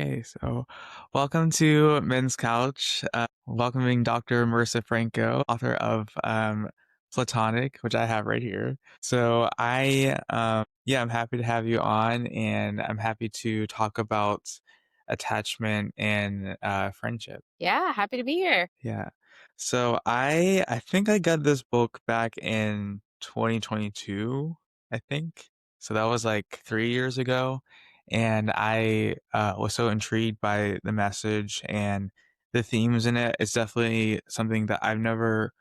Okay, so welcome to Men's Couch. Welcoming Dr. Marisa Franco, author of Platonic, which I have right here. So I'm happy to have you on, and I'm happy to talk about attachment and friendship. Yeah, happy to be here. Yeah. So I think I got this book back in 2022, I think. So that was like 3 years ago. And I was so intrigued by the message and the themes in it. It's definitely something that I've never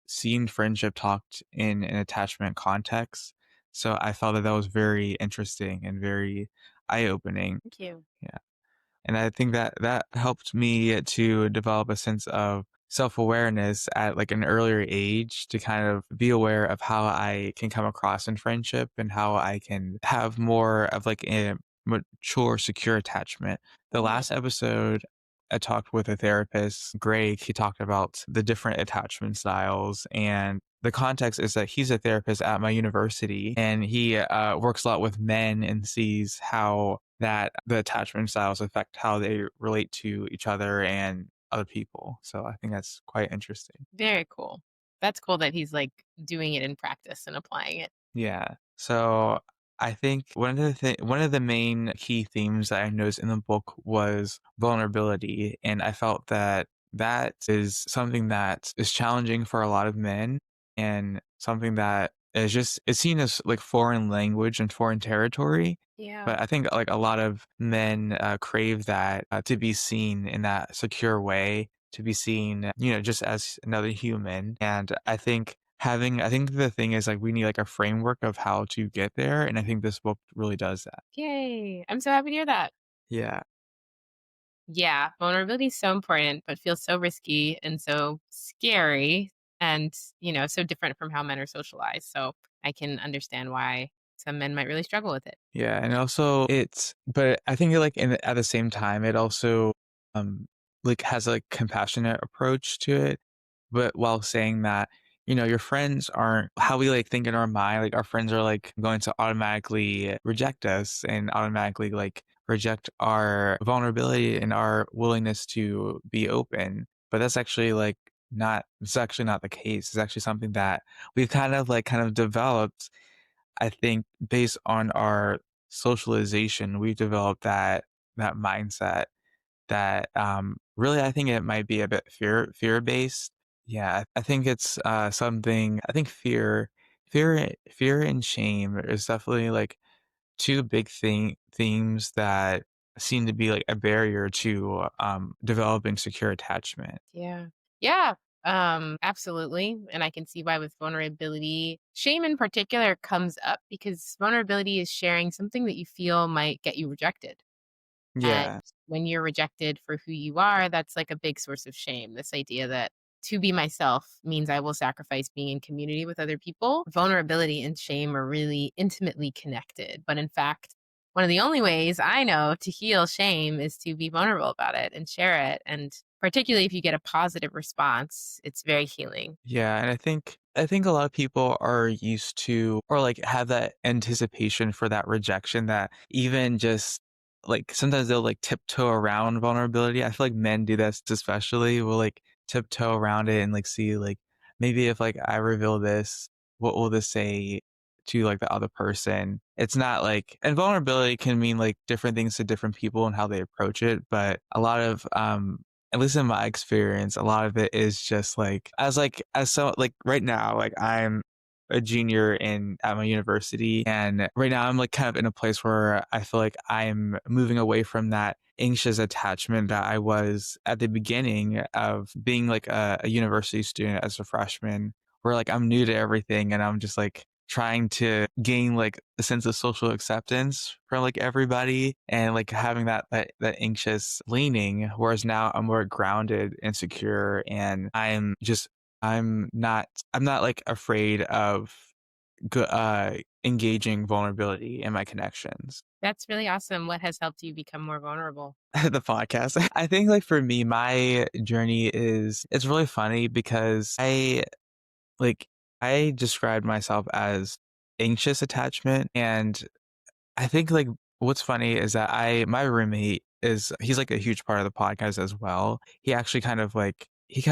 seen friendship talked in an attachment context. So I felt that that was very interesting and very eye-opening. Thank you. Yeah. And I think that that helped me to develop a sense of self-awareness at like an earlier age to kind of be aware of how I can come across in friendship and how I can have more of like a mature, secure attachment. The Mm, last episode, I talked with a therapist, Greg. He talked about the different attachment styles, and the context is that he's a therapist at my university and he works a lot with men and sees how that the attachment styles affect how they relate to each other and other people. So I think that's quite interesting. very cool. That's cool that he's like doing it in practice and applying it. Yeah. So I think one of the main key themes that I noticed in the book was vulnerability, and I felt that that is something that is challenging for a lot of men, and something that is just it's seen as like foreign language and foreign territory. Yeah. But I think like a lot of men crave that to be seen in that secure way, to be seen, just as another human. And I think the thing is like we need like a framework of how to get there. And I think this book really does that. Yay. I'm so happy to hear that. Yeah. Yeah. Vulnerability is so important, but feels so risky and so scary and, so different from how men are socialized. So I can understand why some men might really struggle with it. Yeah. And also but I think like at the same time, it also, um, like has a compassionate approach to it. But while saying that, your friends aren't how we like think in our mind, like our friends are like going to automatically reject us and automatically like reject our vulnerability and our willingness to be open. But that's actually like not it's actually not the case. It's actually something that we've kind of developed, I think, based on our socialization. We've developed that mindset that really I think it might be a bit fear based. Yeah, I think it's something. I think fear and shame is definitely like two big themes that seem to be like a barrier to developing secure attachment. Yeah. Yeah. Absolutely. And I can see why with vulnerability, shame in particular comes up because vulnerability is sharing something that you feel might get you rejected. And Yeah, when you're rejected for who you are, that's like a big source of shame. This idea that to be myself means I will sacrifice being in community with other people. Vulnerability and shame are really intimately connected. But in fact, one of the only ways I know to heal shame is to be vulnerable about it and share it. And particularly if you get a positive response, it's very healing. yeah, and I think a lot of people are used to or like have that anticipation for that rejection that even just like sometimes they'll like tiptoe around vulnerability. I feel like men do this especially will like tiptoe around it and like see like maybe if like I reveal this, what will this say to like the other person? It's not like and vulnerability can mean like different things to different people and how they approach it, but a lot of at least in my experience, a lot of it is just as so like right now, like I'm a junior in at my university, and right now I'm like kind of in a place where I feel like I'm moving away from that anxious attachment that I was at the beginning of being like a university student as a freshman, where like I'm new to everything and I'm just like trying to gain like a sense of social acceptance from like everybody and like having that anxious leaning, whereas now I'm more grounded and secure and I'm not like afraid of engaging vulnerability in my connections. That's really awesome. What has helped you become more vulnerable? The podcast. I think like for me, my journey is it's really funny because like I described myself as anxious attachment, and I think like What's funny is that my roommate he's like a huge part of the podcast as well. He kind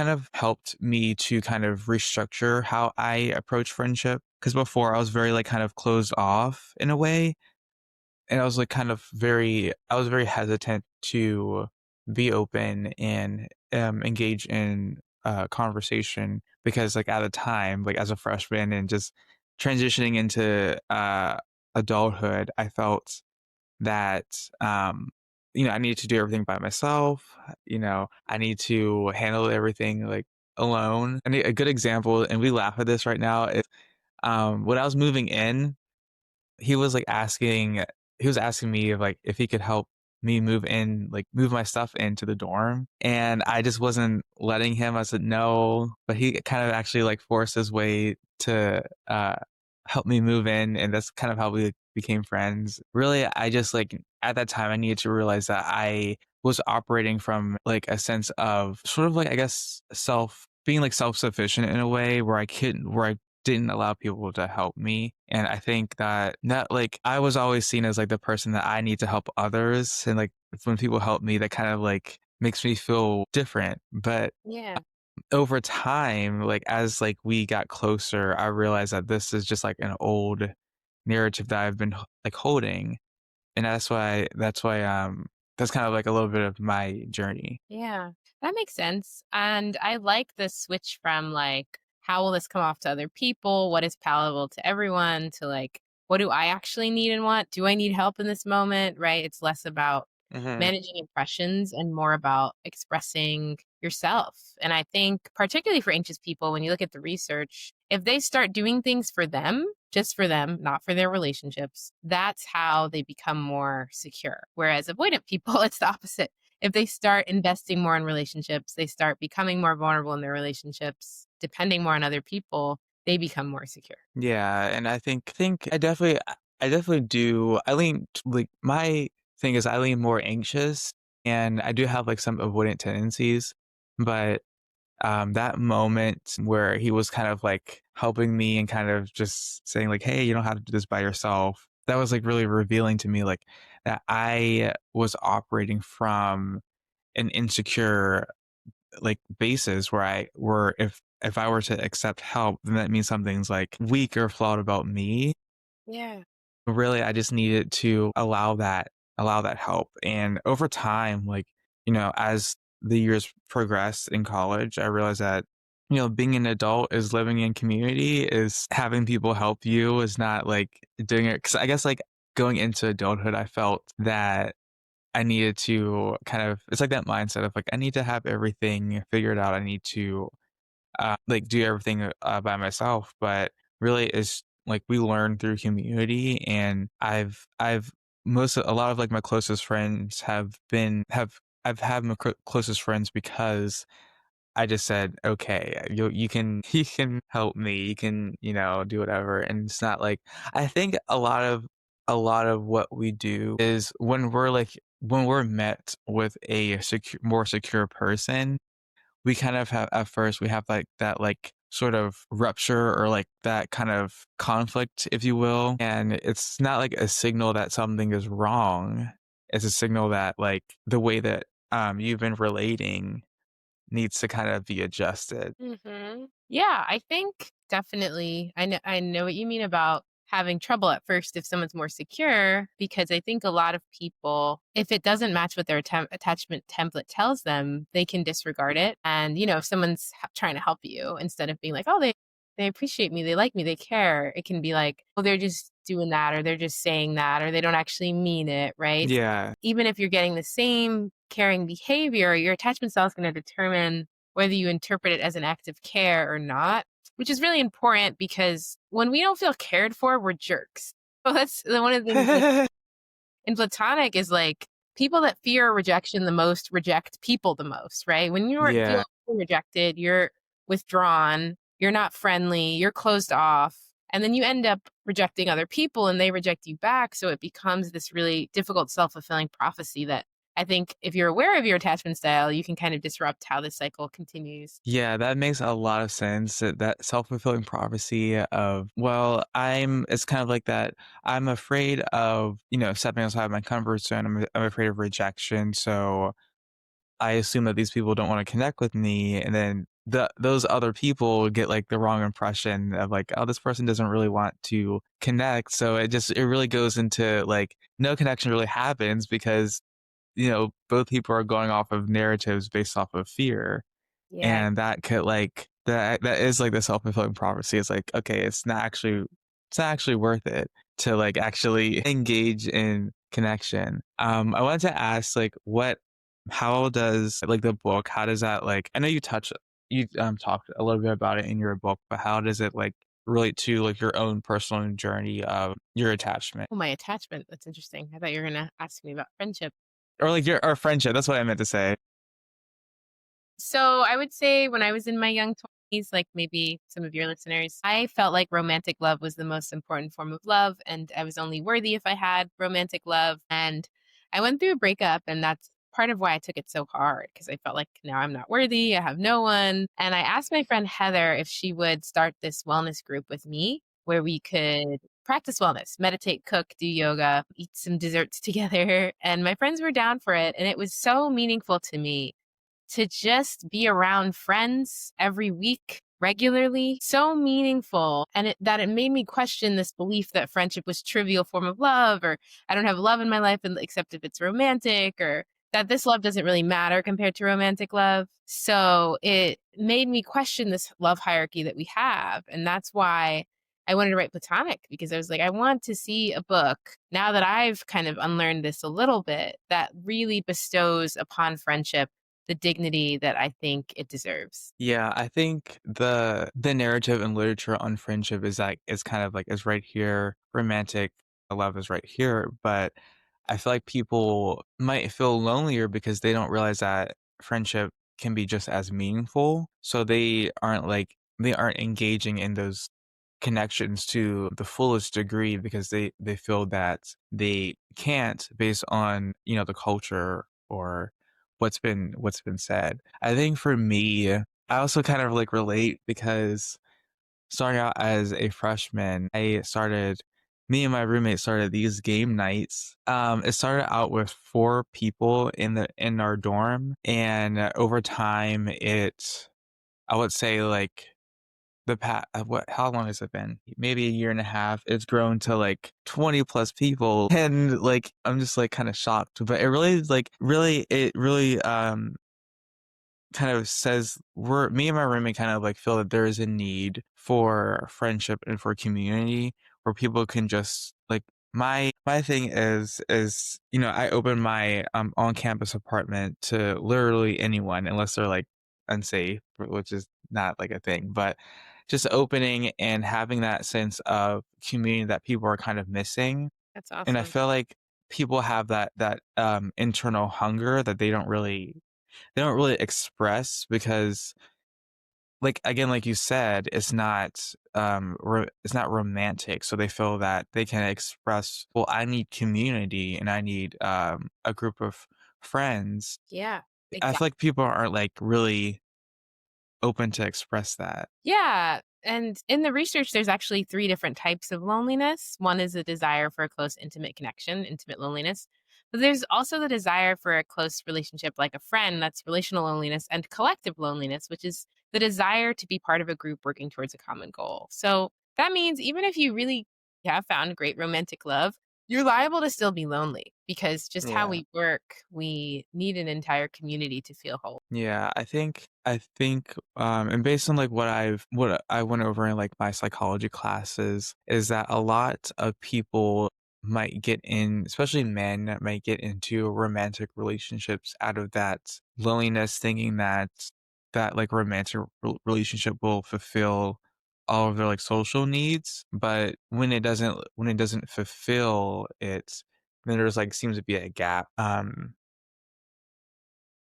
of helped me to kind of restructure how I approach friendship. Because before I was very like kind of closed off in a way. And I was like I was very hesitant to be open and engage in conversation because like at the time, like as a freshman and just transitioning into adulthood, I felt that I needed to do everything by myself. I need to handle everything like alone. And a good example, and we laugh at this right now, is when I was moving in, he was like he was asking me if like if he could help me move my stuff into the dorm. And I just wasn't letting him. I said no, but he kind of actually like forced his way to help me move in, and that's kind of how we like, became friends. Really, I just like at that time I needed to realize that I was operating from like a sense of sort of like I guess self-sufficient in a way where I didn't allow people to help me. And I think that like I was always seen as like the person that I need to help others. And like when people help me, that kind of like makes me feel different. But Yeah. over time, like as like we got closer, I realized that this is just like an old narrative that I've been like holding. And that's kind of like a little bit of my journey. Yeah, that makes sense. And I like the switch from like, how will this come off to other people? What is palatable to everyone? To like, what do I actually need and want? Do I need help in this moment? Right. It's less about Hmm. managing impressions and more about expressing yourself. And I think, particularly for anxious people, when you look at the research, if they start doing things for them, just for them, not for their relationships, that's how they become more secure. Whereas avoidant people, it's the opposite. If they start investing more in relationships, they start becoming more vulnerable in their relationships, depending more on other people, they become more secure. Yeah, and I think I definitely do. Like my thing is I lean more anxious and I do have like some avoidant tendencies, but that moment where he was kind of like helping me and kind of just saying like, "Hey, you don't have to do this by yourself." That was like really revealing to me like that I was operating from an insecure like basis where if I were to accept help, then that means something's like weak or flawed about me. Yeah. Really, I just needed to allow that help. And over time, like, as the years progressed in college, I realized that, being an adult is living in community, is having people help you, is not like doing it. Cause I guess like going into adulthood, I felt that I needed to it's like that mindset of like, I need to have everything figured out. I need to like do everything by myself. But really, it's like we learn through community, and I've a lot of like my closest friends I've had my closest friends because I just said, okay, you can you can help me, you can do whatever, and it's not like I think a lot of what we do is when we're met with a more secure person, we kind of have at first we have like that like sort of rupture or like that kind of conflict, if you will. And it's not like a signal that something is wrong. It's a signal that like the way that you've been relating needs to kind of be adjusted. Yeah, I think definitely. I know what you mean about having trouble at first if someone's more secure, because I think a lot of people, if it doesn't match what their attachment template tells them, they can disregard it. And if someone's trying to help you, instead of being like, "Oh, they appreciate me, they like me, they care," it can be like, "Oh, they're just doing that, or they're just saying that, or they don't actually mean it," right? Yeah. Even if you're getting the same caring behavior, your attachment style is going to determine whether you interpret it as an act of care or not, which is really important because when we don't feel cared for, we're jerks. So that's one of the things, like in platonic, is like people that fear rejection the most reject people the most, right? When you're Yeah. feeling rejected, you're withdrawn, you're not friendly, you're closed off. And then you end up rejecting other people and they reject you back. So it becomes this really difficult self fulfilling prophecy that I think if you're aware of your attachment style, you can kind of disrupt how the cycle continues. Yeah, that makes a lot of sense. That self-fulfilling prophecy of, well, it's kind of like that. I'm afraid of, stepping outside my comfort zone. I'm afraid of rejection. So I assume that these people don't want to connect with me. And then those other people get like the wrong impression of like, oh, this person doesn't really want to connect. So it really goes into like no connection really happens because, both people are going off of narratives based off of fear. Yeah. And that could like that is like the self-fulfilling prophecy. It's like, okay, it's not actually worth it to like actually engage in connection. I wanted to ask like how does like the book, how does that like I know you talked a little bit about it in your book, but how does it like relate to like your own personal journey of your attachment? Oh, my attachment. That's interesting. I thought you were going to ask me about friendship. Or like your or friendship, that's what I meant to say. So I would say when I was in my young 20s, like maybe some of your listeners, I felt like romantic love was the most important form of love. And I was only worthy if I had romantic love. And I went through a breakup, and that's part of why I took it so hard because I felt like now I'm not worthy. I have no one. And I asked my friend Heather if she would start this wellness group with me where we could practice wellness, meditate, cook, do yoga, eat some desserts together. And my friends were down for it. And it was so meaningful to me to just be around friends every week regularly, so meaningful. And that it made me question this belief that friendship was trivial form of love, or I don't have love in my life except if it's romantic, or that this love doesn't really matter compared to romantic love. So it made me question this love hierarchy that we have. And that's why I wanted to write platonic, because I was like, I want to see a book now that I've kind of unlearned this a little bit that really bestows upon friendship the dignity that I think it deserves. Yeah, I think the narrative in literature on friendship is like is kind of like is right here, romantic love is right here, but I feel like people might feel lonelier because they don't realize that friendship can be just as meaningful. So they aren't engaging in those connections to the fullest degree because they feel that they can't based on, the culture or what's been said. I think for me, I also kind of like relate because starting out as a freshman, me and my roommate started these game nights. It started out with four people in our dorm, and over time, I would say like how long has it been? Maybe a year and a half. It's grown to like 20 plus people, and like I'm just like kind of shocked. But it really kind of says me and my roommate kind of like feel that there is a need for friendship and for community where people can just like my thing is I open my on campus apartment to literally anyone unless they're like unsafe, which is not like a thing, but just opening and having that sense of community that people are kind of missing. That's And I awesome. feel like people have that internal hunger that they don't really express because like again like you said it's not romantic, so they feel that they can express, well, I need community and I need a group of friends. Yeah, I exactly. feel like people aren't like really open to express that. Yeah. And in the research, there's actually three different types of loneliness. One is a desire for a close, intimate connection, intimate loneliness. But there's also the desire for a close relationship like a friend, that's relational loneliness, and collective loneliness, which is the desire to be part of a group working towards a common goal. So that means even if you really have found great romantic love, you're liable to still be lonely because just how Yeah. we work, we need an entire community to feel whole. Yeah, I think and based on like what I went over in like my psychology classes is that a lot of people might get in, especially men might get into romantic relationships out of that loneliness, thinking that like romantic relationship will fulfill all of their like social needs, but when it doesn't fulfill it, then there's like seems to be a gap.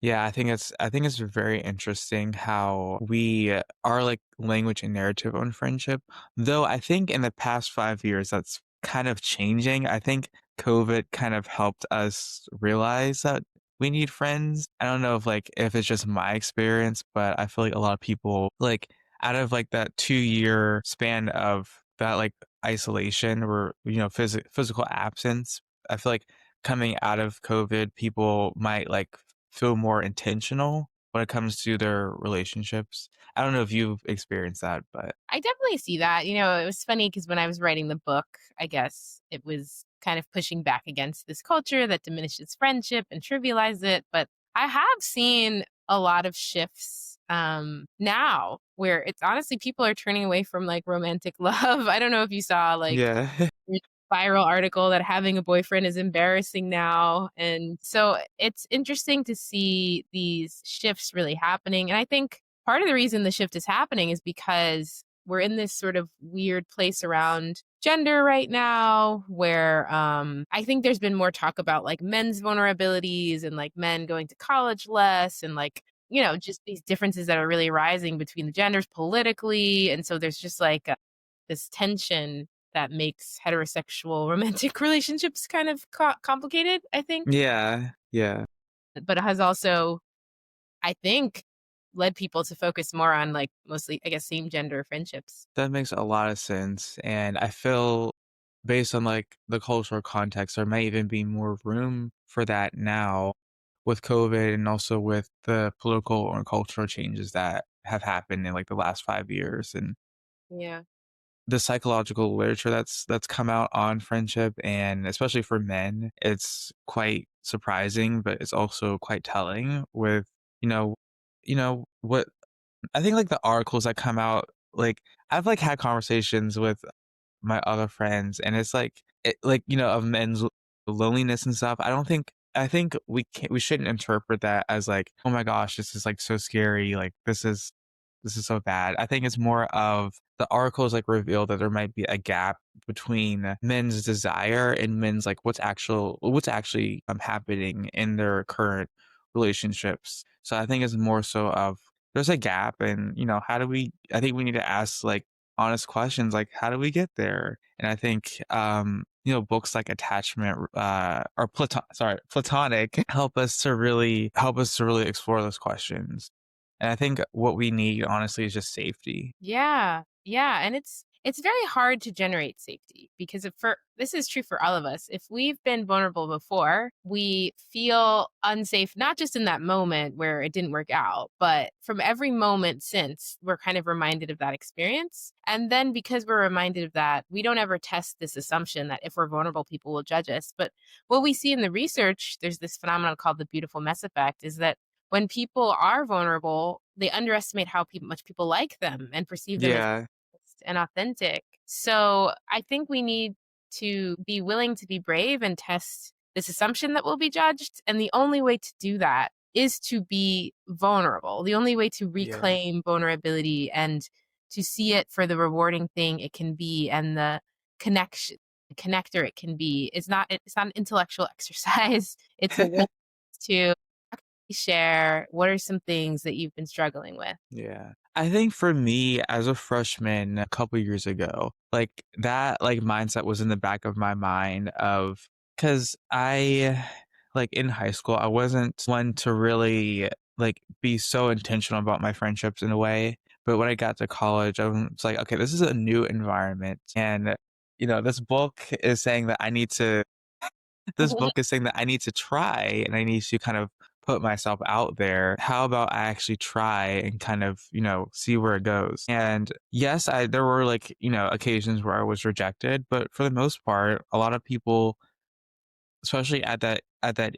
Yeah, I think it's very interesting how our like language and narrative on friendship. Though I think in the past 5 years that's kind of changing. I think COVID kind of helped us realize that we need friends. I don't know if it's just my experience, but I feel like a lot of people like out of like that 2 year span of that like isolation or physical absence, I feel like coming out of COVID, people might like feel more intentional when it comes to their relationships. I don't know if you've experienced that, but I definitely see that. It was funny because when I was writing the book, I guess it was kind of pushing back against this culture that diminishes friendship and trivializes it. But I have seen a lot of shifts now where it's honestly people are turning away from like romantic love. I don't know if you saw like yeah. a viral article that having a boyfriend is embarrassing now. And so it's interesting to see these shifts really happening. And I think part of the reason the shift is happening is because we're in this sort of weird place around gender right now where I think there's been more talk about like men's vulnerabilities and like men going to college less and like just these differences that are really rising between the genders politically. And so there's just like this tension that makes heterosexual romantic relationships kind of complicated, I think. Yeah. Yeah. But it has also, I think, led people to focus more on like mostly, I guess, same gender friendships. That makes a lot of sense. And I feel based on like the cultural context, there may even be more room for that now with COVID and also with the political and cultural changes that have happened in like the last 5 years. And Yeah. the psychological literature that's come out on friendship and especially for men, it's quite surprising, but it's also quite telling with, you know, what I think like the articles that come out, like I've like had conversations with my other friends and it's like of men's loneliness and stuff. I think we shouldn't interpret that as like, oh my gosh, this is like so scary. Like this is so bad. I think it's more of the articles like reveal that there might be a gap between men's desire and men's like what's actually happening in their current relationships. So I think it's more so of there's a gap and how do we I think we need to ask like honest questions like how do we get there? And I think books like attachment or platonic help us to really explore those questions. And I think what we need, honestly, is just safety. Yeah. Yeah, and it's very hard to generate safety because if for this is true for all of us. If we've been vulnerable before, we feel unsafe not just in that moment where it didn't work out, but from every moment since, we're kind of reminded of that experience. And then because we're reminded of that, we don't ever test this assumption that if we're vulnerable, people will judge us. But what we see in the research, there's this phenomenon called the beautiful mess effect, is that when people are vulnerable, they underestimate how much people like them and perceive them as Yeah. honest and authentic. So I think we need to be willing to be brave and test this assumption that we'll be judged. And the only way to do that is to be vulnerable. The only way to Yeah. reclaim vulnerability and to see it for the rewarding thing it can be and the connection connector it can be. It's not an intellectual exercise. It's a way to share what are some things that you've been struggling with. Yeah. I think for me as a freshman a couple years ago, like that like mindset was in the back of my mind of because I like in high school, I wasn't one to really like be so intentional about my friendships in a way. But when I got to college, I was like, okay, this is a new environment. And, this book is saying that this book is saying that I need to try and I need to kind of put myself out there. How about I actually try and kind of, see where it goes? And yes, there were like, occasions where I was rejected, but for the most part, a lot of people especially at that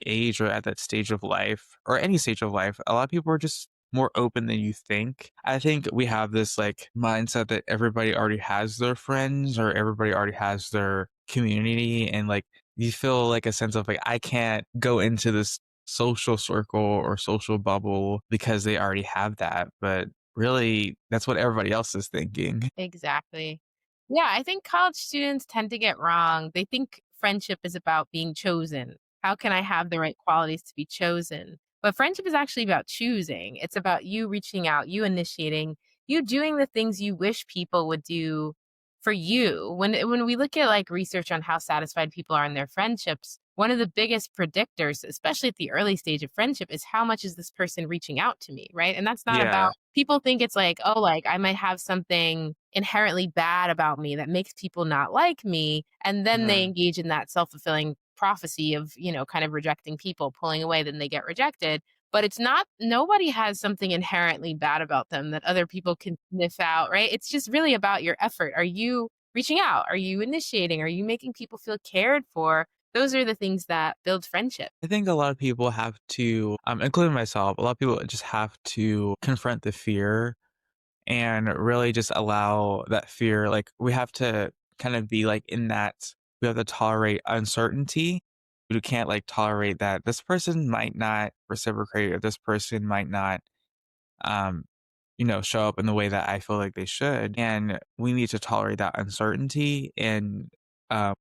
age or at that stage of life or any stage of life, a lot of people are just more open than you think. I think we have this like mindset that everybody already has their friends or everybody already has their community and like you feel like a sense of like I can't go into this social circle or social bubble because they already have that, but really that's what everybody else is thinking. Exactly. Yeah, I think college students tend to get wrong. They think friendship is about being chosen. How can I have the right qualities to be chosen? But friendship is actually about choosing. It's about you reaching out, you initiating, you doing the things you wish people would do for you. When we look at like research on how satisfied people are in their friendships, one of the biggest predictors, especially at the early stage of friendship, is how much is this person reaching out to me, right? And that's not about, Yeah. people think it's like, oh, like I might have something inherently bad about me that makes people not like me. And then they Mhm. engage in that self fulfilling prophecy of, kind of rejecting people, pulling away, then they get rejected. But it's not, nobody has something inherently bad about them that other people can sniff out, right? It's just really about your effort. Are you reaching out? Are you initiating? Are you making people feel cared for? Those are the things that build friendship. I think a lot of people have to, including myself, a lot of people just have to confront the fear and really just allow that fear. Like, we have to kind of be like in that, we have to tolerate uncertainty. We can't like tolerate that this person might not reciprocate, or this person might not, um, show up in the way that I feel like they should. And we need to tolerate that uncertainty and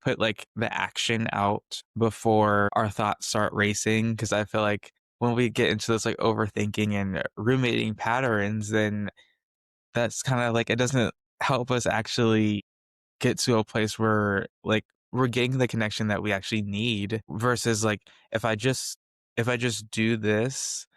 put like the action out before our thoughts start racing. Cause I feel like when we get into this like overthinking and ruminating patterns, then that's kind of like, it doesn't help us actually get to a place where like we're getting the connection that we actually need versus like if I just do this,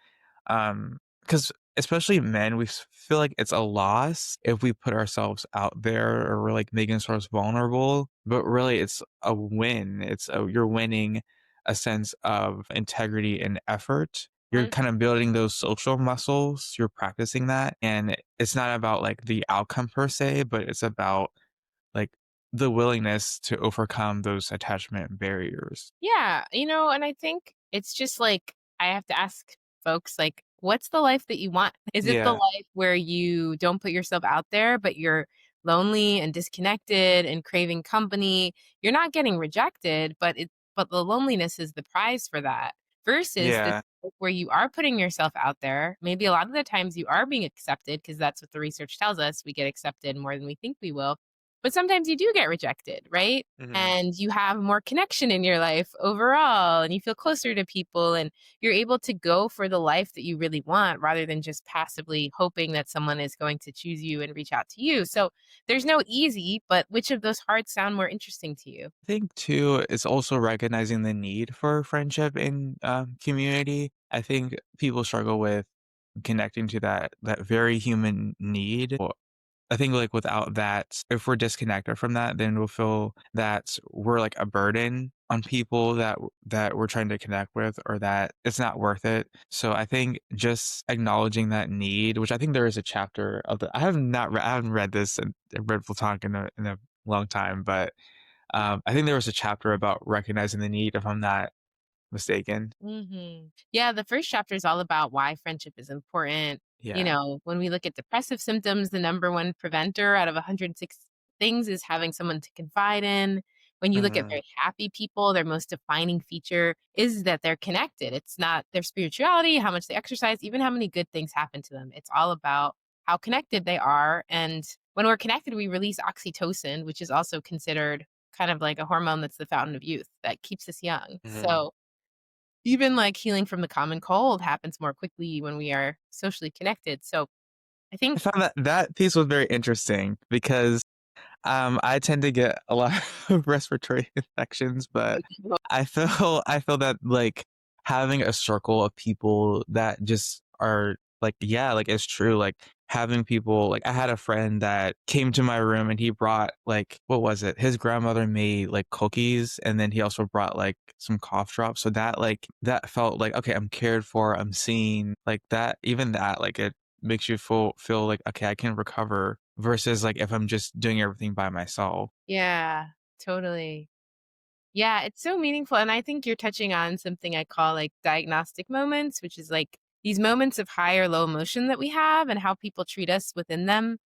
because especially men, feel like it's a loss if we put ourselves out there or we're like making ourselves vulnerable, but really it's a win. You're winning a sense of integrity and effort. You're kind of building those social muscles. You're practicing that, and it's not about like the outcome per se, but it's about like the willingness to overcome those attachment barriers. Yeah, and I think it's just like I have to ask folks like, what's the life that you want? Is it the Yeah. life where you don't put yourself out there, but you're lonely and disconnected and craving company? You're not getting rejected, but the loneliness is the prize for that. Versus this Yeah. life where you are putting yourself out there. Maybe a lot of the times you are being accepted because that's what the research tells us. We get accepted more than we think we will. But sometimes you do get rejected, right? Mhm. And you have more connection in your life overall and you feel closer to people and you're able to go for the life that you really want rather than just passively hoping that someone is going to choose you and reach out to you. So there's no easy, but which of those hard sound more interesting to you? I think too, it's also recognizing the need for friendship in community. I think people struggle with connecting to that very human need. I think, like, without that, if we're disconnected from that, then we'll feel that we're, like, a burden on people that we're trying to connect with, or that it's not worth it. So I think just acknowledging that need, which I think there is a chapter of the, I haven't read this in Red Platonic in a long time, but, I think there was a chapter about recognizing the need, if I'm not mistaken. Yeah, the first chapter is all about why friendship is important. Yeah. When we look at depressive symptoms, the number one preventer out of 106 things is having someone to confide in. When you look at Mhm. very happy people, their most defining feature is that they're connected. It's not their spirituality, how much they exercise, even how many good things happen to them. It's all about how connected they are. And when we're connected, we release oxytocin, which is also considered kind of like a hormone that's the fountain of youth that keeps us young. Mhm. So, even, like, healing from the common cold happens more quickly when we are socially connected, so I I think found that piece was very interesting because I tend to get a lot of respiratory infections, but I feel that like having a circle of people that just are like, yeah, like it's true. Like having people, like I had a friend that came to my room and he brought like, what was it? His grandmother made like cookies, and then he also brought like some cough drops. So that like that felt like, okay, I'm cared for, I'm seen, like that, even that, like it makes you feel like, okay, I can recover versus like if I'm just doing everything by myself. Yeah, totally. Yeah, it's so meaningful, and I think you're touching on something I call, like, diagnostic moments, which is, like, these moments of high or low emotion that we have and how people treat us within them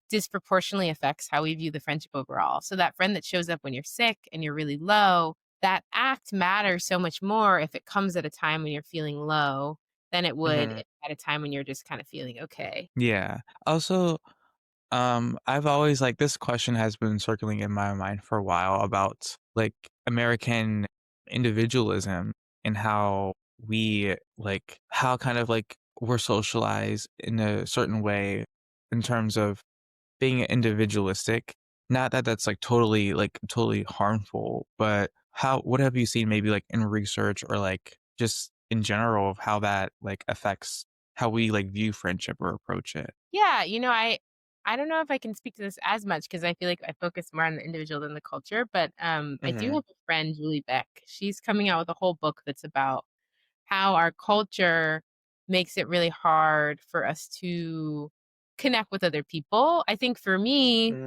disproportionately affects how we view the friendship overall. So that friend that shows up when you're sick and you're really low, that act matters so much more if it comes at a time when you're feeling low than it would Mhm. at a time when you're just kind of feeling okay. Yeah. Also, I've always like this question has been circling in my mind for a while about like American individualism and how we like how kind of like we're socialized in a certain way in terms of being individualistic. Not that that's like totally harmful, but how what have you seen maybe like in research or like just in general of how that like affects how we like view friendship or approach it? Yeah, I don't know if I can speak to this as much because I feel like I focus more on the individual than the culture, but, I do Hmm. have a friend, Julie Beck. She's coming out with a whole book that's about how our culture makes it really hard for us to connect with other people. I think for me,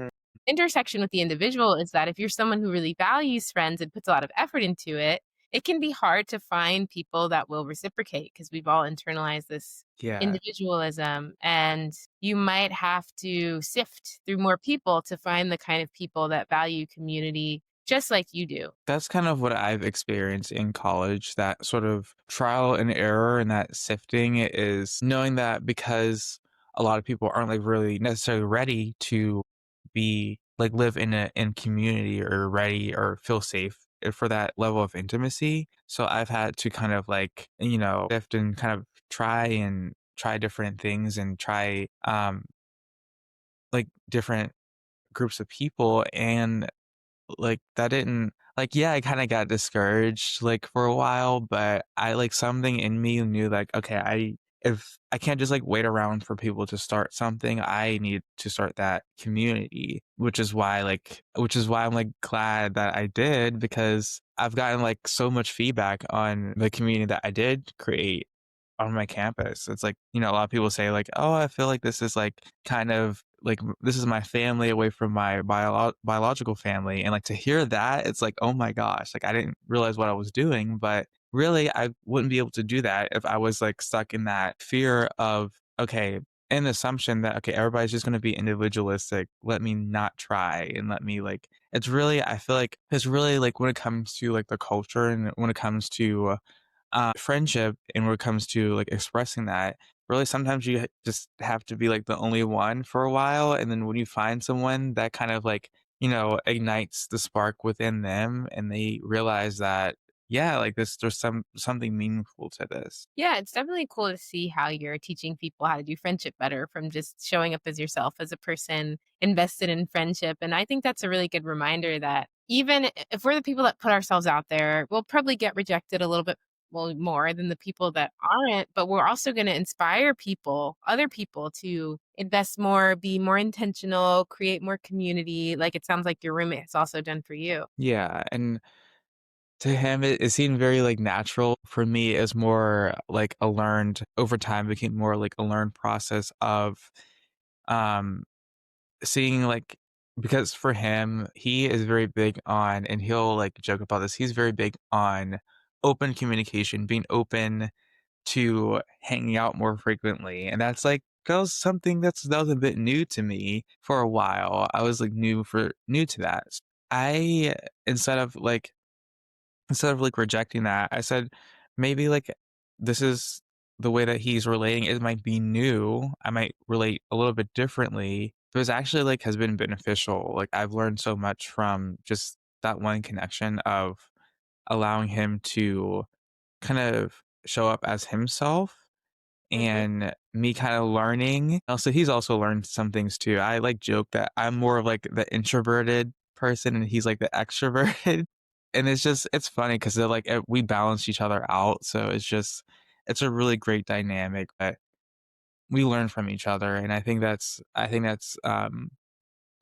intersection with the individual is that if you're someone who really values friends and puts a lot of effort into it, it can be hard to find people that will reciprocate because we've all internalized this Yeah. individualism. And you might have to sift through more people to find the kind of people that value community just like you do. That's kind of what I've experienced in college, that sort of trial and error and that sifting is knowing that because a lot of people aren't like really necessarily ready to be like live in community or ready or feel safe for that level of intimacy. So I've had to kind of like, sift and kind of try different things and try like different groups of people, and like, that didn't like, yeah, I kinda got discouraged, like, for a while, but I like, something in me knew, like, okay, if I can't just, like, wait around for people to start something, I need to start that community, which is why I'm, like, glad that I did because I've gotten, like, so much feedback on the community that I did create on my campus. It's like, a lot of people say like, "Oh, I feel like this is like kind of like this is my family away from my biological family." And like to hear that, it's like, "Oh my gosh, like I didn't realize what I was doing." But really, I wouldn't be able to do that if I was like stuck in that fear of, okay, an assumption that okay, everybody's just going to be individualistic. Let me not try and let me like it's really I feel like it's really like when it comes to like the culture and when it comes to friendship and when it comes to like expressing that, really sometimes you just have to be like the only one for a while. And then when you find someone that kind of like, ignites the spark within them and they realize that, yeah, like there's something meaningful to this. Yeah, it's definitely cool to see how you're teaching people how to do friendship better from just showing up as yourself as a person invested in friendship. And I think that's a really good reminder that even if we're the people that put ourselves out there, we'll probably get rejected a little bit more than the people that aren't, but we're also going to inspire people, other people to invest more, be more intentional, create more community, like it sounds like your roommate has also done for you. Yeah. And to him, it seemed very like natural. For me, it's more like a learned over time became more like a learned process of um seeing like because for him, he is very big on and he'll like joke about this. He's very big on open communication, being open to hanging out more frequently. And that's like that was something that was a bit new to me for a while. I was like new to that. I instead of like Instead of, like, rejecting that, I said, "Maybe, like, this is the way that he's relating, it might be new, I might relate a little bit differently, but it's actually, like, has been beneficial." Like, I've learned so much from just that one connection of allowing him to kind of show up as himself Mhm. and me kinda learning. Also, he's also learned some things too. I, like, joke that I'm more of, like, the introverted person and he's, like, the extroverted, and it's funny 'cause they're, like, we balance each other out, so it's a really great dynamic that we learn from each other, and I think that's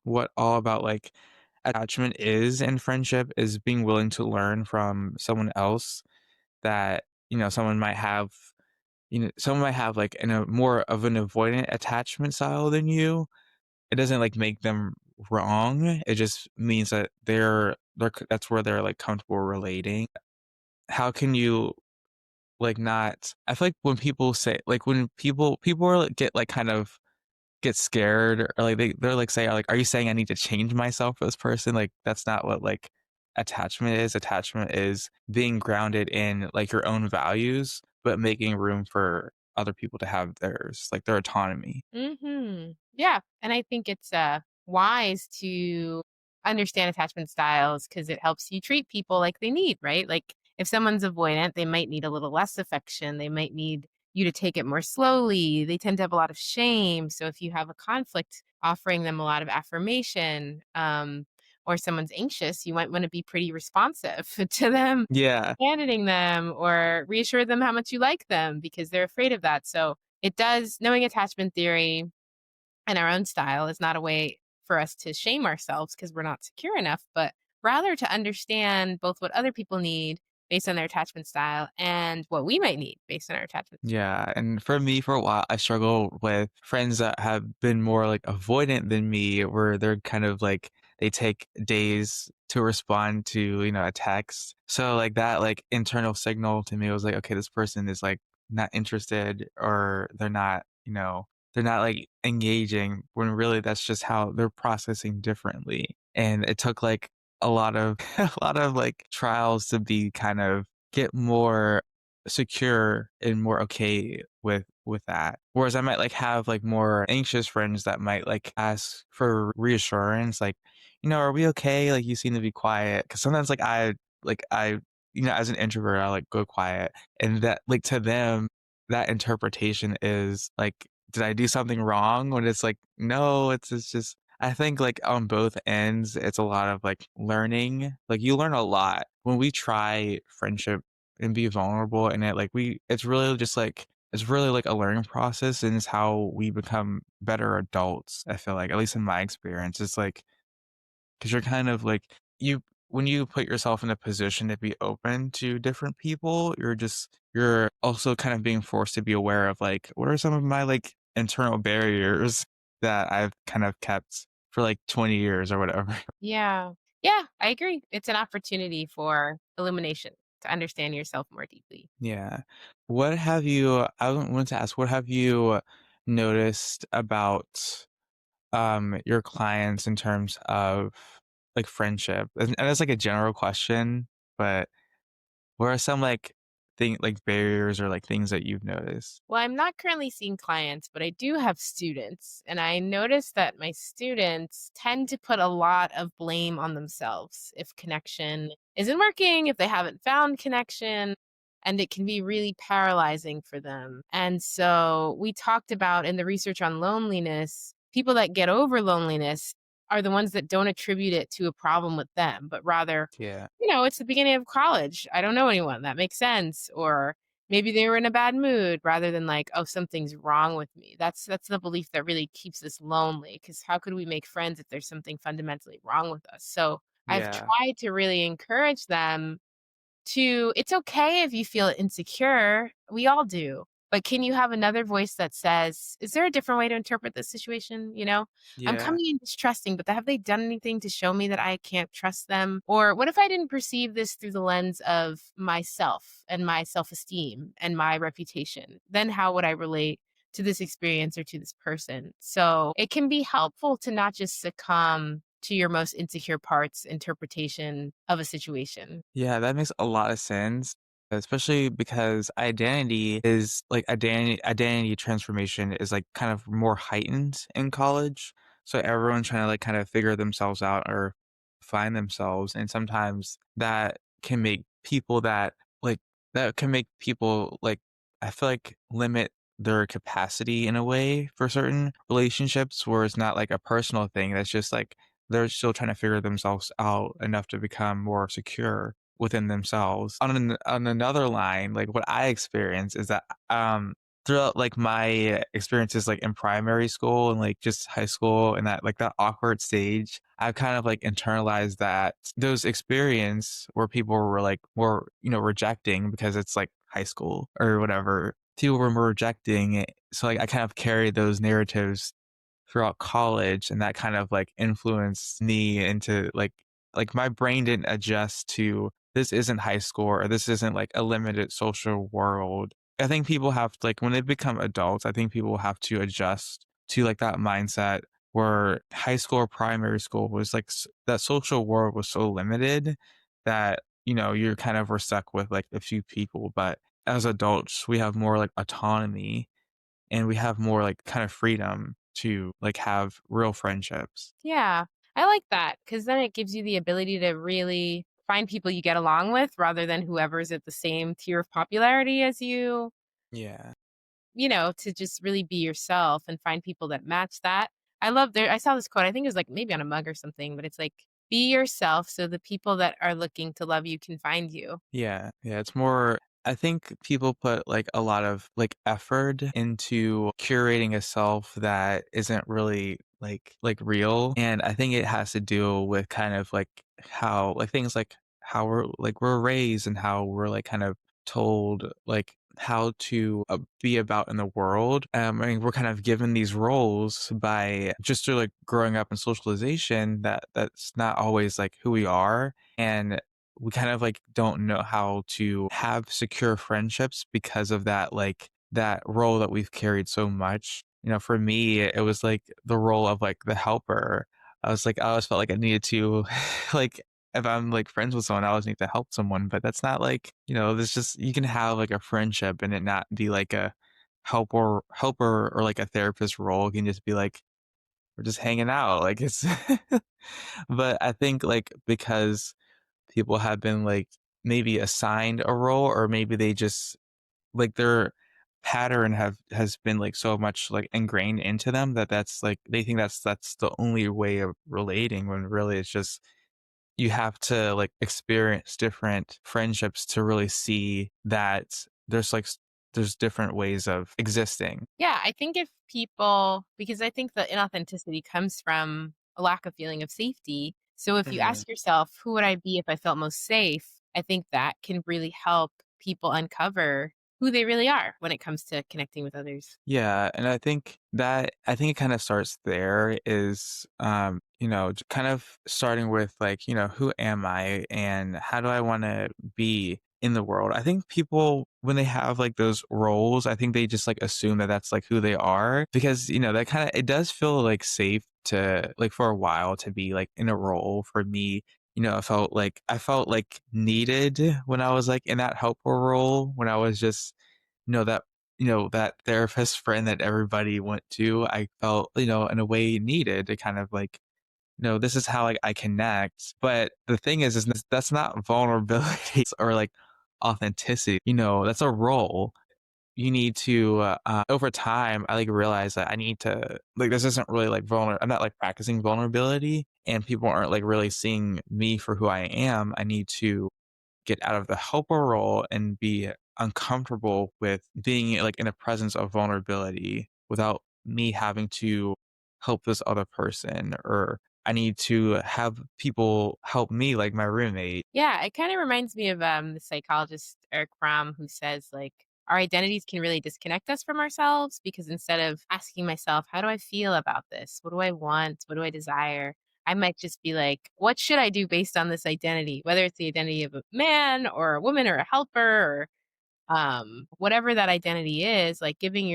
what all about, like, attachment is in friendship, is being willing to learn from someone else that, someone might have, like, a more of an avoidant attachment style than you. It doesn't, like, make them wrong, it just means that that's where they're, like, comfortable relating. How can you, like, not I feel like when people say like, when people are, like, get, like, kind of get scared or, like, they're, like, say, like, "Are you saying I need to change myself for this person?" Like, that's not what, like, attachment is. Attachment is being grounded in, like, your own values, but making room for other people to have theirs, like, their autonomy. Mhm. Yeah, and I think it's, wise to understand attachment styles because it helps you treat people like they need, right? Like, if someone's avoidant, they might need a little less affection, they might need you to take it more slowly, they tend to have a lot of shame, so if you have a conflict, offering them a lot of affirmation, or someone's anxious, you might want to be pretty responsive to them, Yeah. abandoning them or reassure them how much you like them because they're afraid of that. So it does, knowing attachment theory and our own style is not a way for us to shame ourselves because we're not secure enough, but rather to understand both what other people need based on their attachment style and what we might need based on our attachment. Yeah, and for me, for a while, I struggle with friends that have been more like avoidant than me, where they're kind of like they take days to respond to, a text. So like that like internal signal to me was like, okay, this person is like not interested or they're not like engaging when really that's just how they're processing differently. And it took like a lot of a lot of like trials to be kind of get more secure and more okay with that. Whereas I might like have like more anxious friends that might like ask for reassurance, like, are we okay? Like you seem to be quiet. Cause sometimes I as an introvert, I like go quiet. And that like to them, that interpretation is like, did I do something wrong? When it's like, no, it's just I think like on both ends, it's a lot of like learning. Like you learn a lot when we try friendship and be vulnerable in it. Like it's really just like it's really like a learning process and it's how we become better adults. I feel like, at least in my experience, it's like because you're kind of like you when you put yourself in a position to be open to different people, you're also kind of being forced to be aware of like what are some of my like internal barriers that I've kind of kept for like 20 years or whatever. Yeah. Yeah, I agree. It's an opportunity for illumination to understand yourself more deeply. Yeah. I wanted to ask, what have you noticed about your clients in terms of like friendship? And that's like a general question, but what are some like barriers or like things that you've noticed? Well, I'm not currently seeing clients, but I do have students. And I notice that my students tend to put a lot of blame on themselves if connection isn't working, if they haven't found connection. And it can be really paralyzing for them. And so we talked about in the research on loneliness, people that get over loneliness are the ones that don't attribute it to a problem with them, but rather, Yeah. it's the beginning of college. I don't know anyone. That makes sense. Or maybe they were in a bad mood rather than like, "Oh, something's wrong with me." That's the belief that really keeps us lonely. Because how could we make friends if there's something fundamentally wrong with us? So, I've Yeah. tried to really encourage them to it's okay if you feel insecure. We all do. But can you have another voice that says, "Is there a different way to interpret this situation?" I'm Yeah. coming in distrusting, but have they done anything to show me that I can't trust them? Or what if I didn't perceive this through the lens of myself and my self-esteem and my reputation? Then how would I relate to this experience or to this person? So, it can be helpful to not just succumb to your most insecure parts interpretation of a situation. Yeah, that makes a lot of sense, especially because identity transformation is like kind of more heightened in college. So everyone's trying to like kind of figure themselves out or find themselves. And sometimes can make people that like that can make people like I feel like limit their capacity in a way for certain relationships where it's not like a personal thing. That's just like they're still trying to figure themselves out enough to become more secure within themselves. On another line, like what I experience is that throughout like my experiences like in primary school and like just high school and that awkward stage, I've kind of like internalized that those experience where people were like more, rejecting because it's like high school or whatever. People were more rejecting it. So like I kind of carried those narratives throughout college and that kind of like influenced me into like my brain didn't adjust to this isn't high school or this isn't like a limited social world. I think people have like when they become adults, I think people have to adjust to like that mindset where high school or primary school was like that social world was so limited that you're kind of were stuck with like a few people, but as adults we have more like autonomy and we have more like kind of freedom to like have real friendships. Yeah, I like that because then it gives you the ability to really find people you get along with rather than whoever's at the same tier of popularity as you, Yeah. to just really be yourself and find people that match that. I saw this quote, I think it was like maybe on a mug or something, but it's like, Be yourself so the people that are looking to love you can find you. Yeah, yeah, it's more I think people put, like, a lot of, like, effort into curating a self that isn't really, like, real, and I think it has to do with kind of, like, how like, things like how we're raised and how we're, like, kind of told, like, how to, be about in the world. I mean, we're kind of given these roles by just through, like, growing up in socialization that's not always, like, who we are, and we kind of like don't know how to have secure friendships because of that like that role that we've carried so much. For me, it was like the role of like the helper. I always felt like I needed to like if I'm like friends with someone, I always need to help someone, but that's not like, there's just you can have like a friendship and it not be like a helper or like a therapist role. It can just be like we're just hanging out. Like it's but I think like because people have been like maybe assigned a role or maybe they just like their pattern has been like so much like ingrained into them that that's like they think that's the only way of relating when really it's just you have to like experience different friendships to really see that there's different ways of existing. Yeah, I think if people because I think the inauthenticity comes from a lack of feeling of safety. So if you Mhm. ask yourself, who would I be if I felt most safe? I think that can really help people uncover who they really are when it comes to connecting with others. Yeah, and I think it kind of starts there is kind of starting with like, who am I and how do I want to be in the world? I think people when they have like those roles, I think they just like assume that that's like who they are because, that kind of it does feel like safe to like for a while to be like in a role for me. I felt like needed when I was like in that helper role when I was just that that therapist friend that everybody went to, I felt, in a way needed to kind of like, this is how like I connect. But the thing is that's not vulnerability or like authenticity. That's a role. You need to over time I like realize that I need to like this isn't really like vulnerable. I'm not like practicing vulnerability and people aren't like really seeing me for who I am. I need to get out of the helper role and be uncomfortable with being like in the presence of vulnerability without me having to help this other person or I need to have people help me like my roommate. Yeah, it kind of reminds me of the psychologist Eric Fromm who says like our identities can really disconnect us from ourselves because instead of asking myself, how do I feel about this? What do I want? What do I desire? I might just be like, what should I do based on this identity? Whether it's the identity of a man or a woman or a helper or whatever that identity is, like granting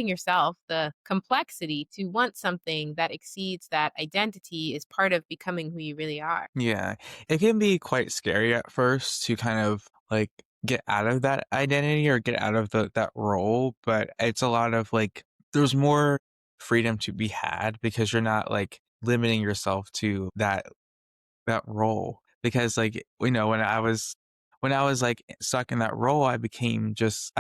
yourself the complexity to want something that exceeds that identity is part of becoming who you really are. Yeah. It can be quite scary at first to kind of like get out of that identity or get out of that role, but it's a lot of like there's more freedom to be had because you're not like limiting yourself to that role because like when I was like stuck in that role I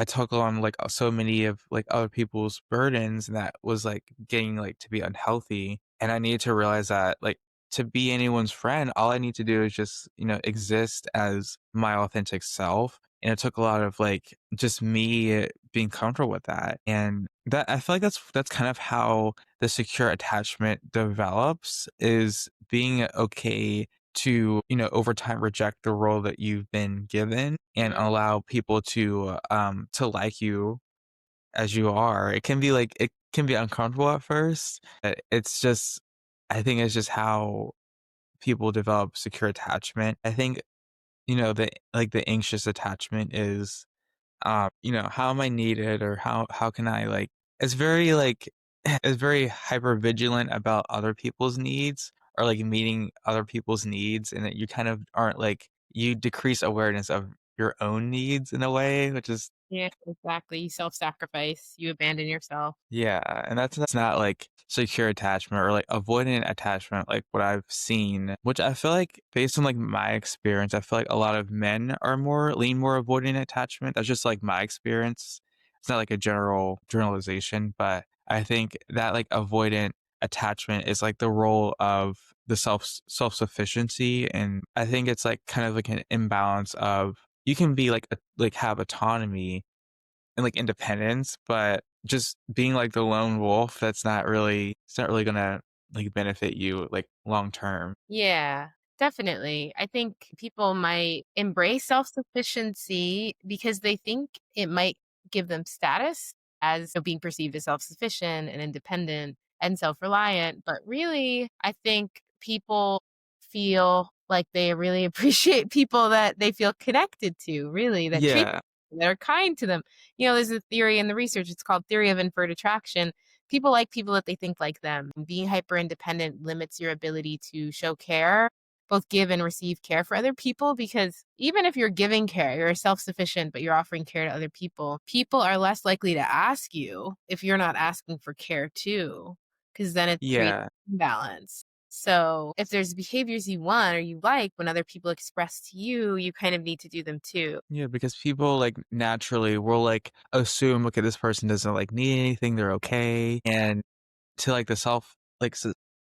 took on like so many of like other people's burdens and that was like getting like to be unhealthy and I needed to realize that like to be anyone's friend all I need to do is just exist as my authentic self and it took a lot of like just me being comfortable with that and that I feel like that's kind of how the secure attachment develops is being okay to, over time reject the role that you've been given and Mhm. allow people to like you as you are. It can be uncomfortable at first. But it's just I think it's just how people develop secure attachment. I think, the anxious attachment is how am I needed or how can I like it's very like it's very hyper vigilant about other people's needs or like meeting other people's needs and that you kind of aren't like you decrease awareness of your own needs in a way, which is Yeah, exactly. You self-sacrifice, you abandon yourself. yeah, and that's not like secure attachment or like avoidant attachment like what I've seen, which I feel like based on like my experience, I feel like a lot of men are more lean more avoidant attachment. That's just like my experience. It's not like a generalization, but I think that like avoidant attachment is like the role of the self-sufficiency. And I think it's like kind of like an imbalance of you can be like like have autonomy and like independence, but just being like the lone wolf, it's not really gonna like benefit you like long term. Yeah, definitely. I think people might embrace self-sufficiency because they think it might give them status as being perceived as self-sufficient and independent and self-reliant. But really, I think people feel like they really appreciate people that they feel connected to, really, that treat Yeah. them, that are kind to them. There's a theory in the research, it's called theory of inferred attraction. People like people that they think like them. Being hyper independent limits your ability to show care, both give and receive care for other people, because even if you're giving care, you're self sufficient, but you're offering care to other people, people are less likely to ask you if you're not asking for care too, because then it creates Yeah. imbalance. So if there's behaviors you want or you like when other people express to you, you kind of need to do them too. Yeah, because people like naturally will like assume, okay, this person doesn't like need anything, they're okay. And to like the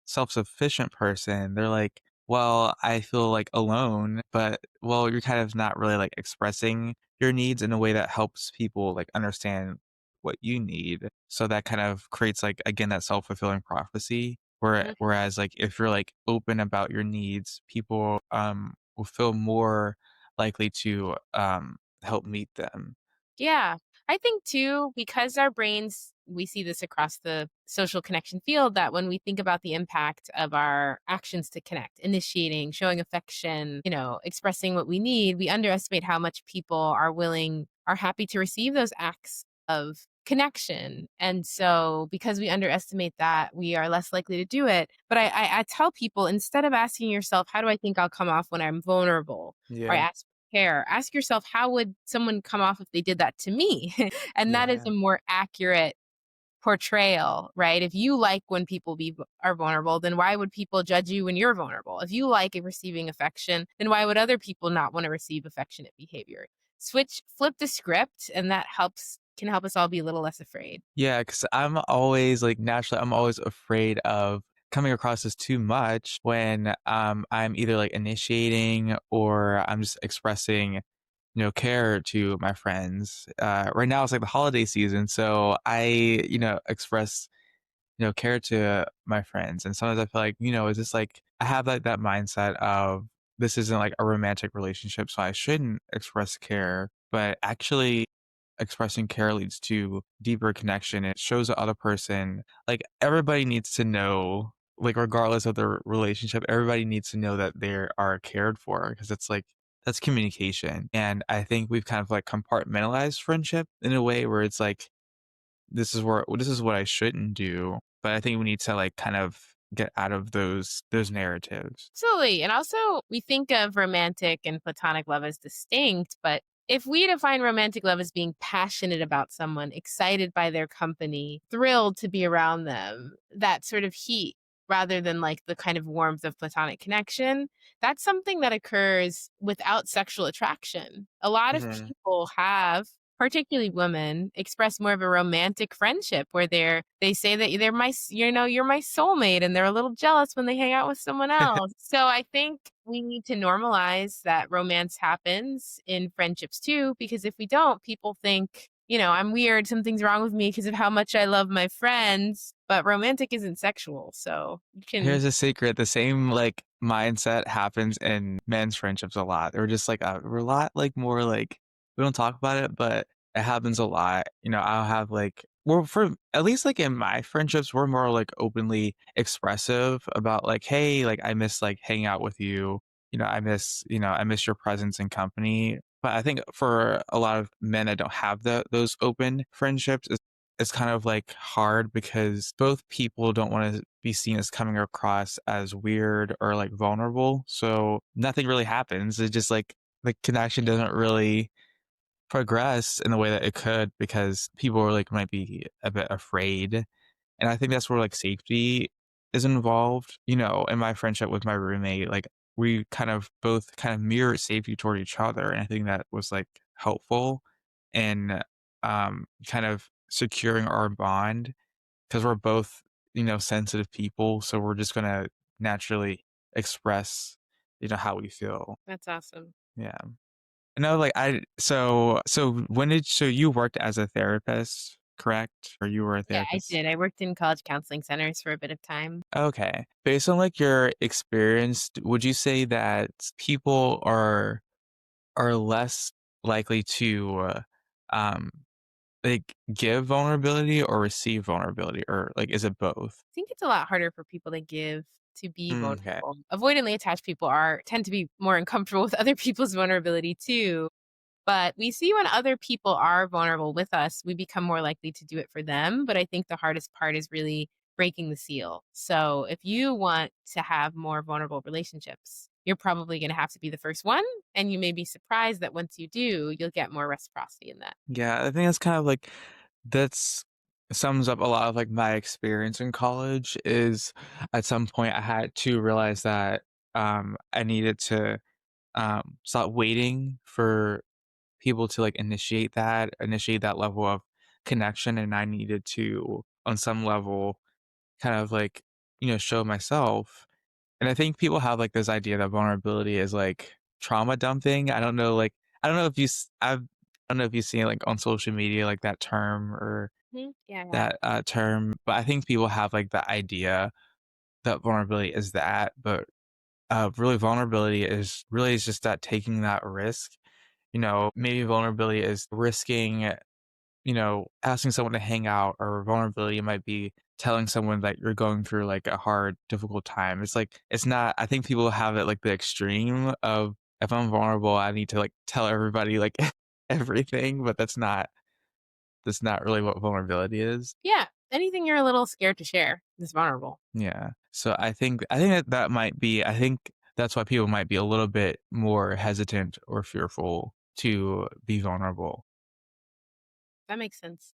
self-sufficient person, they're like, well, I feel like alone, but well, you're kind of not really like expressing your needs in a way that helps people like understand what you need. So that kind of creates like again that self-fulfilling prophecy. Whereas like if you're like open about your needs, people will feel more likely to help meet them. Yeah. I think too, because our brains, we see this across the social connection field, that when we think about the impact of our actions to connect, initiating, showing affection, expressing what we need, we underestimate how much people are happy to receive those acts of connection. And so because we underestimate that, we are less likely to do it. But I tell people, instead of asking yourself, how do I think I'll come off when I'm vulnerable? Or I Yeah. ask care. Ask yourself, how would someone come off if they did that to me? And that is Yeah. a more accurate portrayal, right? If you like when people are vulnerable, then why would people judge you when you're vulnerable? If you like receiving affection, then why would other people not want to receive affectionate behavior? Flip the script, and that can help us all be a little less afraid. Yeah, because I'm always like naturally, I'm always afraid of coming across as too much when I'm either like initiating or I'm just expressing, care to my friends. Right now it's like the holiday season, so I, express, care to my friends. And sometimes I feel like, is this like I have like that mindset of this isn't like a romantic relationship, so I shouldn't express care. But actually expressing care leads to deeper connection. It shows the other person like everybody needs to know, like regardless of their relationship, everybody needs to know that they are cared for because it's like that's communication. And I think we've kind of like compartmentalized friendship in a way where it's like this is what I shouldn't do. But I think we need to like kind of get out of those narratives. Absolutely. And also, we think of romantic and platonic love as distinct, but if we define romantic love as being passionate about someone, excited by their company, thrilled to be around them, that sort of heat, rather than like the kind of warmth of platonic connection, that's something that occurs without sexual attraction. A lot of Mhm. people have, particularly women, express more of a romantic friendship where they say that you're my soulmate, and they're a little jealous when they hang out with someone else. So I think we need to normalize that romance happens in friendships too, because if we don't, people think, I'm weird, something's wrong with me because of how much I love my friends. But romantic isn't sexual, so you can. Here's a secret, the same, like, mindset happens in men's friendships a lot. They're just, like, we're a lot, like, more, like we don't talk about it, but it happens a lot. I'll have, like well, for at least, like, in my friendships, we're more, like, openly expressive about, like, "Hey, like, I miss, like, hanging out with you." I miss your presence and company. But I think for a lot of men that don't have those open friendships, it's kind of like hard because both people don't want to be seen as coming across as weird or like vulnerable. So nothing really happens. It's just like the connection doesn't really progress in the way that it could because people are like might be a bit afraid. And I think that's where like safety is involved. In my friendship with my roommate, like we kind of both kind of mirrored safety toward each other. And I think that was like helpful in kind of securing our bond because we're both sensitive people, so we're just gonna naturally express, how we feel. That's awesome. Yeah. No, like so you worked as a therapist, correct? Or you were a Yeah, I therapist? did. I worked in college counseling centers for a bit of time. Okay. Based on like your experience, would you say that people are less likely to um like give vulnerability or receive vulnerability, or like is it both? I think it's a lot harder for people to give, to be Okay. vulnerable. Avoidantly attached people are tend to be more uncomfortable with other people's vulnerability too. But we see when other people are vulnerable with us, we become more likely to do it for them. But I think the hardest part is really breaking the seal. So if you want to have more vulnerable relationships, you're probably going to have to be the first one. And you may be surprised that once you do, you'll get more reciprocity in that. Yeah, I think that's kind of like that's sums up a lot of like my experience in college is at some point I had to realize that I needed to stop waiting for people to like initiate that level of connection, and I needed to on some level kind of like show myself. And I think people have like this idea that vulnerability is like trauma dumping. I don't know if I don't know if you see it like on social media like that term or Mhm. Yeah, yeah. that term, but I think people have like the idea that vulnerability is that, but really vulnerability is just that taking that risk. Maybe vulnerability is risking, asking someone to hang out, or vulnerability might be telling someone that you're going through like a hard, difficult time. It's like, it's not, I think people have it like the extreme of if I'm vulnerable, I need to like tell everybody like everything, but that's not really what vulnerability is. Yeah. Anything you're a little scared to share is vulnerable. Yeah. So I think that might be, I think that's why people might be a little bit more hesitant or fearful to be vulnerable. That makes sense.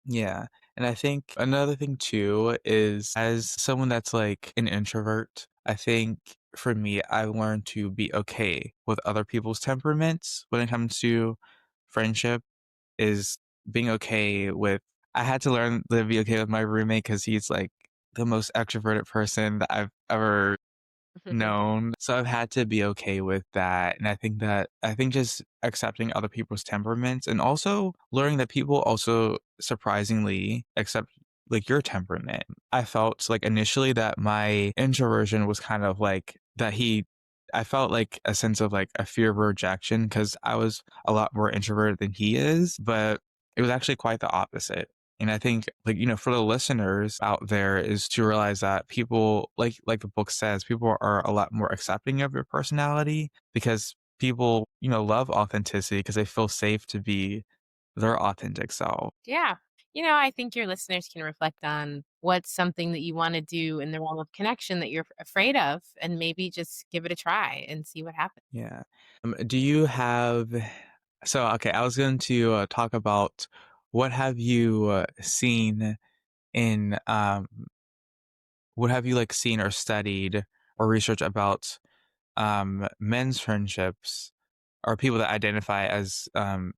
Yeah. And I think another thing too is as someone that's like an introvert, I think for me, I learned to be okay with other people's temperaments when it comes to friendship, is being okay with, I had to learn to be okay with my roommate because he's like the most extroverted person that I've ever known. So I've had to be okay with that. And I think just accepting other people's temperaments and also learning that people also surprisingly accept like your temperament. I felt like initially that my introversion was kind of like that I felt like a sense of like a fear of rejection because I was a lot more introverted than he is, but it was actually quite the opposite. And I think like, for the listeners out there is to realize that people like the book says, people are a lot more accepting of your personality because people, love authenticity because they feel safe to be their authentic self. Yeah. I think your listeners can reflect on what's something that you want to do in the realm of connection that you're afraid of, and maybe just give it a try and see what happens. Yeah. Do you have so okay, I was going to talk about what have you seen in what have you like seen or studied or researched about men's friendships or people that identify as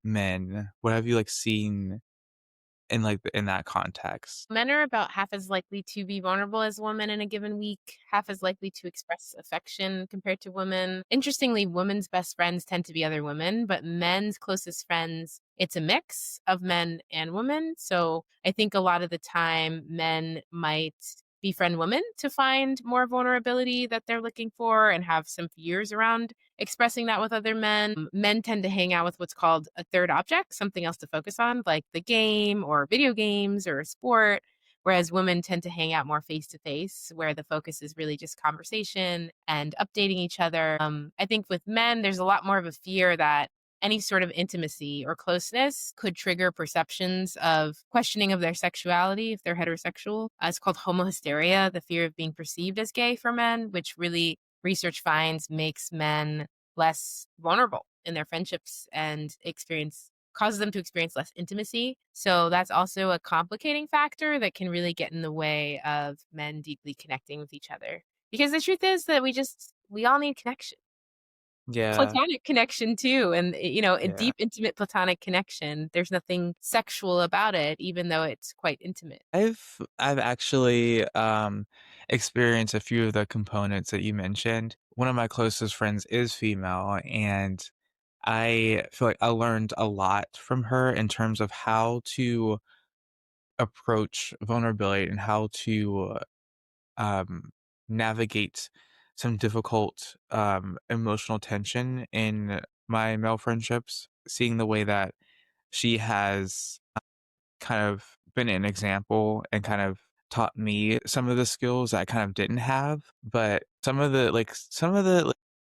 men? What have you like seen in like in that context? Men are about half as likely to be vulnerable as women in a given week, half as likely to express affection compared to women. Interestingly, women's best friends tend to be other women, but men's closest friends, it's a mix of men and women. So I think a lot of the time, men might befriend women to find more vulnerability that they're looking for and have some fears around expressing that with other men. Men tend to hang out with what's called a third object, something else to focus on, like the game or video games or a sport. Whereas women tend to hang out more face to face, where the focus is really just conversation and updating each other. I think with men, there's a lot more of a fear that any sort of intimacy or closeness could trigger perceptions of questioning of their sexuality if they're heterosexual. It's called homohysteria, the fear of being perceived as gay for men, which really research finds makes men less vulnerable in their friendships and experience causes them to experience less intimacy. So that's also a complicating factor that can really get in the way of men deeply connecting with each other. Because the truth is that we all need connection. Yeah. platonic connection too, and, a Yeah. deep, intimate platonic connection. There's nothing sexual about it, even though it's quite intimate. I've actually, experienced a few of the components that you mentioned. One of my closest friends is female, and I feel like I learned a lot from her in terms of how to approach vulnerability and how to, um, navigate some difficult, emotional tension in my male friendships. Seeing the way that she has kind of been an example and kind of taught me some of the skills I kind of didn't have, but some of the, like,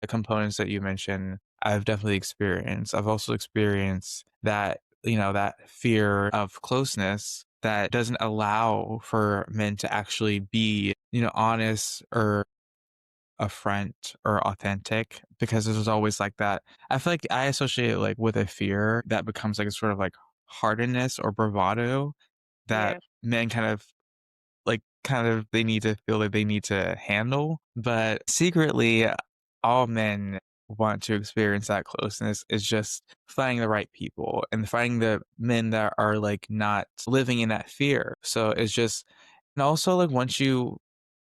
the components that you mentioned, I've definitely experienced. I've also experienced that, that fear of closeness that doesn't allow for men to actually be, honest or upfront or authentic because there's always like that. I feel like I associate it like with a fear that becomes like a sort of like hardness or bravado that Yeah. men kind of they need to feel like they need to handle. But secretly, all men want to experience that closeness is just finding the right people and finding the men that are like not living in that fear. So it's just and also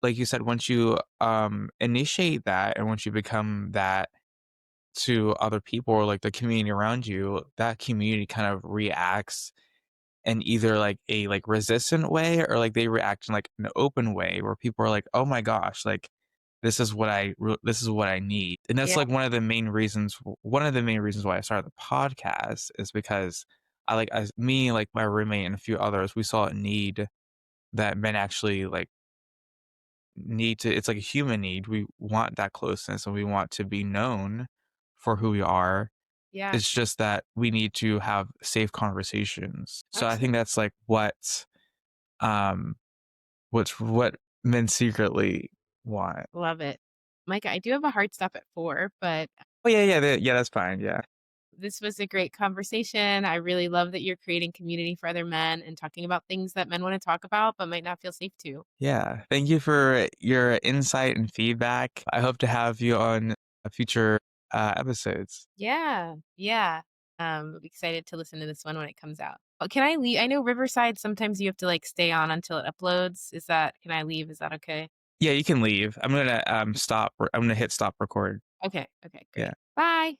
like you said, once you initiate that and once you become that to other people or like the community around you, that community kind of reacts in either like a like resistant way or like they react in like an open way where people are like, "Oh my gosh, like this is what I need." And that's Yeah. like one of the main reasons why I started the podcast is because as me, like my roommate and a few others, we saw a need that men actually like need to it's like a human need. We want that closeness and we want to be known for who we are. Yeah. It's just that we need to have safe conversations. So I think Absolutely. that's like um what men secretly want. Love it. Micah, I do have a hard stop at 4, but Oh yeah, that's fine. Yeah. this was a great conversation. I really love that you're creating community for other men and talking about things that men want to talk about but might not feel safe to. Yeah. Thank you for your insight and feedback. I hope to have you on future episodes. Yeah. Yeah. I'm excited to listen to this one when it comes out. Oh, can I leave? I know Riverside, sometimes you have to like stay on until it uploads. Can I leave? Is that okay? Yeah, you can leave. I'm gonna hit stop record. Okay. Okay. Great. Yeah. Bye.